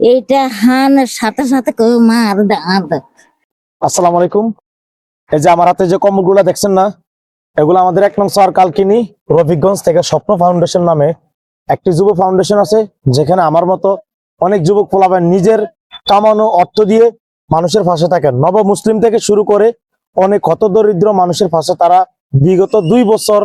এইটা হানের সাথে সাথে কেউ মার দাঁত। আসসালামু আলাইকুম। এই যে আমার হাতে যে কম্বলগুলো দেখছেন না, এগুলো আমাদের 1 নং শহর কালকিনি রফিকগঞ্জ থেকে স্বপ্ন ফাউন্ডেশন নামে একটি যুব ফাউন্ডেশন আছে, যেখানে আমার মতো অনেক যুবক পোলাপান নিজের কামানো অর্থ দিয়ে মানুষের পাশে থাকেন। নব মুসলিম থেকে শুরু করে অনেক হতদরিদ্র মানুষের পাশে তারা বিগত 2 বছর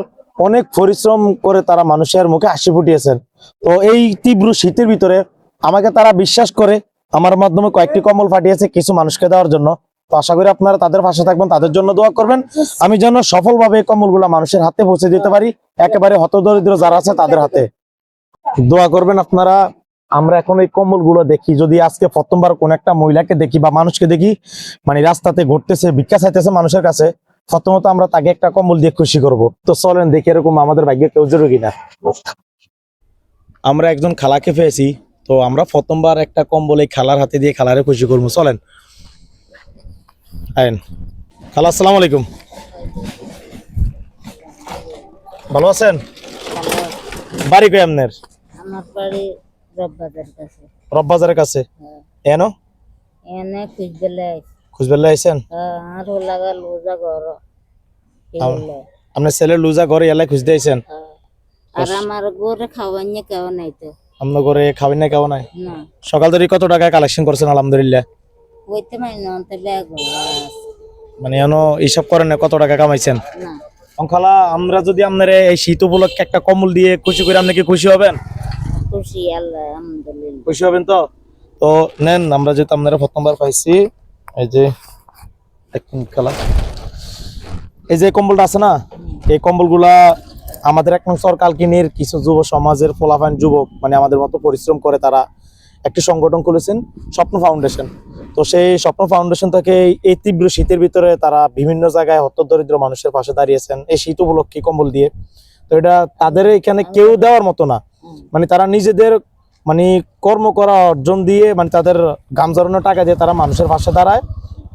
অনেক পরিশ্রম করে তারা মানুষের মুখে হাসি ফুটিয়েছেন। তো এই তীব্র শীতের ভিতরে আমাকে তারা বিশ্বাস করে আমার মাধ্যমে কয়েকটি কম্বল পাঠিয়েছে কিছু মানুষকে দেওয়ার জন্য। তো আশা করি আপনারা তাদের পাশে থাকবেন, তাদের জন্য দোয়া করবেন, আমি যেন সফলভাবে এই কম্বলগুলো মানুষের হাতে পৌঁছে দিতে পারি, একেবারে হতদরিদ্র যারা আছে তাদের হাতে। দোয়া করবেন আপনারা। আমরা এখন এই কম্বলগুলো দেখি, যদি আজকে প্রথমবার কোন একটা মহিলাকে দেখি বা মানুষকে দেখি মানে রাস্তাতে ঘুরতেছে, ভিক্ষা চাইতেছে মানুষের কাছে, প্রথমত আমরা তাকে একটা কম্বল দিয়ে খুশি করব। তো চলেন দেখি এরকম আমাদের ভাগ্যে কেউ জরুরি কিনা। আমরা একজন খালাকে পেয়েছি, তো আমরা প্রথমবার একটা কম্বল এই খালার হাতে দিয়ে খালারে খুশি করবো। চলেন আইন। খালা আসসালামু আলাইকুম, ভালো আছেন? বাড়ি কই আপনার? আমার বাড়ি রব্বাদের কাছে। রববাজারের কাছে। হ্যাঁ, এনো এনে খুঁজবেলে খুঁজবেলা আইছেন? আরো লাগা লোজা ঘর আপনার ছেলের লুজা ঘরে এলাই খুঁজতে আইছেন? আর আমার গরে খাওয়াইনি কেউ নাই তো। আপনার ঘরে খাবেন না কেমন? না সকাল ধরে কত টাকা কালেকশন করছেন? আলহামদুলিল্লাহ। হইতে পারি না অন্তে ব্যাগ মানে এনো হিসাব করেন না কত টাকা কামাইছেন? না খালা, আমরা যদি আপনার এই শীত উপলক্ষে একটা কম্বল দিয়ে খুশি করে, আপনি কি খুশি হবেন? খুশি আল্লাহ আলহামদুলিল্লাহ। খুশি হবেন তো? তো নেন, আমরা যেহেতু আপনারা প্রথমবার পাইছি, এই যে খালা, এই যে কম্বলটা আছে না, এই কম্বলগুলা আমাদের 1 নং শহর কালকিনির কিছু যুব সমাজের পোলাপান যুবক মানে আমাদের মতো পরিশ্রম করে তারা একটি সংগঠন খুলেছেন, স্বপ্ন ফাউন্ডেশন। তো সেই স্বপ্ন ফাউন্ডেশন থেকে এই তীব্র শীতের ভিতরে তারা বিভিন্ন জায়গায় হতদরিদ্র মানুষের পাশে দাঁড়িয়েছেন এই শীত উপলক্ষে কম্বল দিয়ে। তো এটা তাদের এখানে কেউ দেওয়ার মতো না, মানে তারা নিজেদের মানে কর্ম করা অর্জন দিয়ে মানে তাদের গাম জড়ানো টাকা দিয়ে তারা মানুষের পাশে দাঁড়ায়।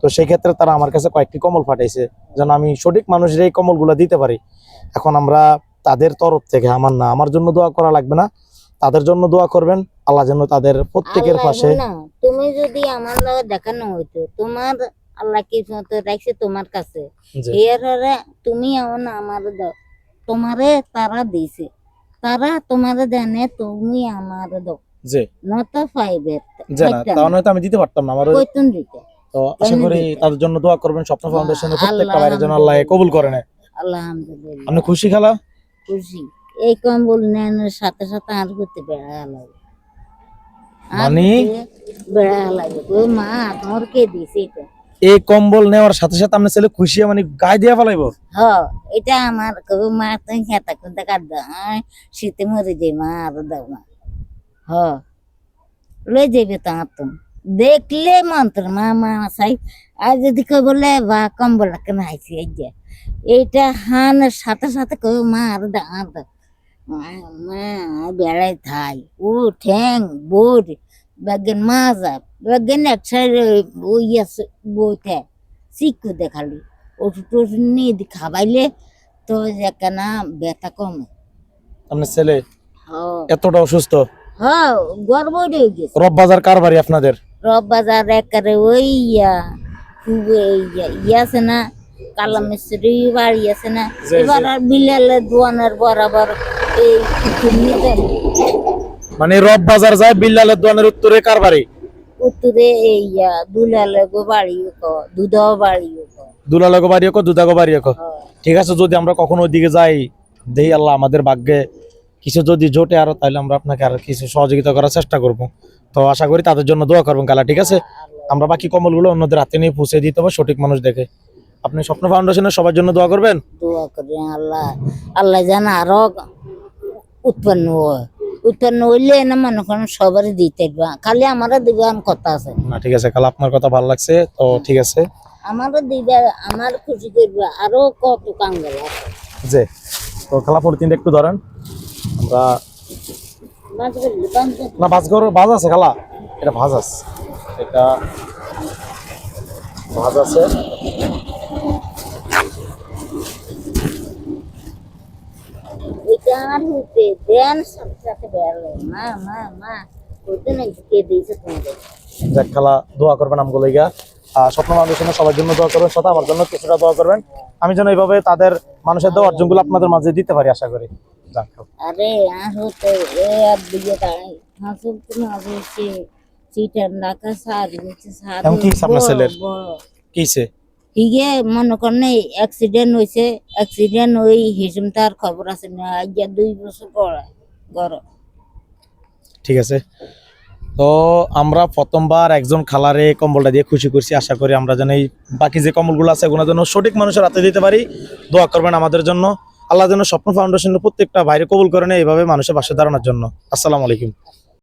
তো সেই ক্ষেত্রে তারা আমার কাছে কয়েকটি কম্বল পাঠাইছে যেন আমি সঠিক মানুষের এই কম্বলগুলো দিতে পারি। এখন আমরা তাদের তরফ থেকে, আমার না, আমার জন্য দোয়া করা লাগবে না, তাদের জন্য দোয়া করবেন, আল্লাহ যেন তাদের প্রত্যেকের আল্লাহ পাশে। না, তুমি যদি আমার লগে দেখানো হইতো, তোমার আল্লাহ কি মতো রাখছে তোমার কাছে, জি এর তুমি এমন আমার দাও, তোমারে তারা দিছে, তারা তোমারে দেনে, তুমি আমার দাও জি নত ফাইবে জি না, তাহলে হয়তো আমি দিতে পারতাম না। আমার কইতুন দিতে। তো আশা করি তাদের জন্য দোয়া করবেন, স্বপ্ন ফাউন্ডেশনের প্রত্যেকটা বাইরে যেন আল্লাহ কবুল করে নেয়। আলহামদুলিল্লাহ আপনি খুশি খালা? খুশি। এই কম্বল নেওয়ার সাথে সাথে আর করতে বেড়া লাগে, মানে বেড়া লাগে ওই মা তোমার কে দিছে এটা। এই কম্বল নেওয়ার সাথে সাথে আপনার ছেলে খুশি মানে গায়ে দিয়ে ফেলাইবো? হ, এটা আমার কবি মা তুমি খেতা খুঁজতে কাঁদ শীতে মরে যাই মা আরো দাও না। হ, লই যাবে তোমার তুমি দেখলে মন্ত্র মা মা চাই। আর যদি কেউ বলে বা কম্বল কেন আইছি, এই যে এইটা হানের সাথে সাথে কেউ মা আর দাঁত মা বেড়াই থাই ও ঠ্যাং বোর বেগেন মাজা বেগেন এক সাইড ওই আছে বইতে চিকু দেখালি ওষুধ টষুধ নিয়ে খাবাইলে তো একখানা ব্যথা কমে। আপনার ছেলে হ এতটা অসুস্থ? হ, গর্ব হয়ে গেছে। রববাজার কার বাড়ি আপনাদের? রব বাজার একেবারে ওই খুব ইয়ে আছে না, কালা মিস্ত্রি বাড়ি আছে না, জি, এবার আর বিলালের দোয়ানের বরাবর এই নিতে মানে রববাজার যায় বিল্লালের দোকানের উত্তরে কার বাড়ি? উত্তরে এই দুলালে গো বাড়ি দুধ বাড়ি দুলালগো বাড়ি হোক, দুদাগো বাড়ি হোক। ঠিক আছে, যদি আমরা কখনো ওইদিকে যাই, দেই আল্লাহ আমাদের ভাগ্যে কিছু যদি জোটে আরো, তাহলে আমরা আপনাকে আর কিছু সহযোগিতা করার চেষ্টা করব। তো আশা করি তাদের জন্য দোয়া করবেন কালা, ঠিক আছে? আমরা বাকি কম্বলগুলো অন্যদের হাতে নিয়ে পৌঁছে দিতে হবে সঠিক মানুষ দেখে। আপনি স্বপ্ন ফাউন্ডেশনের সবার জন্য দোয়া করবেন। দোয়া করি আল্লাহ, আল্লাহ যেন আরো উৎপন্ন হয়, উৎপন্ন হইলে না মনে করেন সবারই দিতে দিবা, খালি আমারও দিবে কথা আছে না ঠিক আছে কালা, আপনার কথা ভালো লাগছে, তো ঠিক আছে আমারও দিবে, আমার খুশি করবে, আরো কত কাঙ্গাল আছে। যে। তো খালা পলিথিনটা একটু ধরেন, আমরা না ভাজ আছে খালা, এটা ভাজ আছে, এটা ভাজ আছে। এটা আর হইতে দেন সাথে সাথে বেরোলে মা মা মা করতে নাই কে দিয়েছে তোমাদের যাক খালা দোয়া করবেন আমগুলো ইগা স্বপ্ন ফাউন্ডেশনের সবার জন্য দোয়া করবেন, সাথে আমার জন্য কিছুটা দোয়া করবেন। আমি যেন এইভাবে তাদের মানুষের দেওয়া অর্জনগুলো আপনাদের মাঝে দিতে পারি আশা করি। যাক খালা। আরে আর হতে এ আর দিকে তাই হাসুল তুমি হচ্ছে সিটার নাকা সার হচ্ছে সার এমন কি হইছে আপনার ছেলের? কিছে হিগে মনে করেন অ্যাক্সিডেন্ট হয়েছে, অ্যাক্সিডেন্ট ওই হিসেম তার খবর আছে না আজ্ঞা 2 বছর পরে গর ঠিক আছে। তো আমরা প্রথমবার একজন খালারে কম্বলটা দিয়ে খুশি করছি, আশা করি আমরা যেন এই বাকি যে কম্বলগুলো আছে এগুলো যেন সঠিক মানুষের হাতে দিতে পারি। দোয়া করবেন আমাদের জন্য, আল্লাহ যেন স্বপ্ন ফাউন্ডেশনের প্রত্যেকটা বাইরে কবুল করে নেয় এইভাবে মানুষের পাশে দাঁড়ানোর জন্য। আসসালামু আলাইকুম।